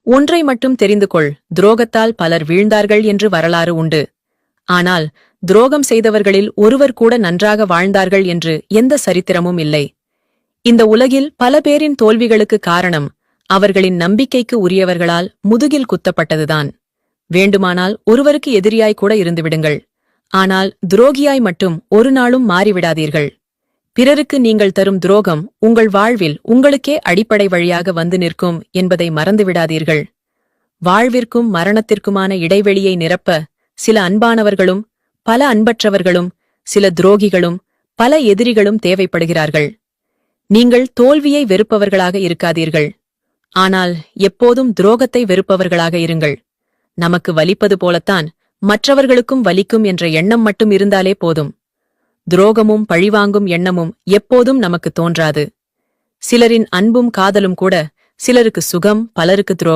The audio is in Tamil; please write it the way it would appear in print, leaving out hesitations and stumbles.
ஒன்றை மட்டும் தெரிந்து கொள், துரோகத்தால் பலர் வீழ்ந்தார்கள் என்று வரலாறு உண்டு. ஆனால் துரோகம் செய்தவர்களில் ஒருவர் கூட நன்றாக வாழ்ந்தார்கள் என்று எந்த சரித்திரமும் இல்லை. இந்த உலகில் பல பேரின் தோல்விகளுக்கு காரணம் அவர்களின் நம்பிக்கைக்கு உரியவர்களால் முதுகில் குத்தப்பட்டதுதான். வேண்டுமானால் ஒருவருக்கு எதிரியாய் கூட இருந்துவிடுங்கள், ஆனால் துரோகியாய் மட்டும் ஒரு நாளும் மாறிவிடாதீர்கள். பிறருக்கு நீங்கள் தரும் துரோகம் உங்கள் வாழ்வில் உங்களுக்கே அடிப்படை வழியாக வந்து நிற்கும் என்பதை மறந்துவிடாதீர்கள். வாழ்விற்கும் மரணத்திற்குமான இடைவெளியை நிரப்ப சில அன்பானவர்களும் பல அன்பற்றவர்களும், சில துரோகிகளும் பல எதிரிகளும் தேவைப்படுகிறார்கள். நீங்கள் தோல்வியை வெறுப்பவர்களாக இருக்காதீர்கள், ஆனால் எப்போதும் துரோகத்தை வெறுப்பவர்களாக இருங்கள். நமக்கு வலிப்பது போலத்தான் மற்றவர்களுக்கும் வலிக்கும் என்ற எண்ணம் மட்டும் இருந்தாலே போதும். துரோகமும் பழிவாங்கும் எண்ணமும் எப்போதும் நமக்கு தோன்றாது. சிலரின் அன்பும் காதலும் கூட சிலருக்கு சுகம், பலருக்கு துரோகம்.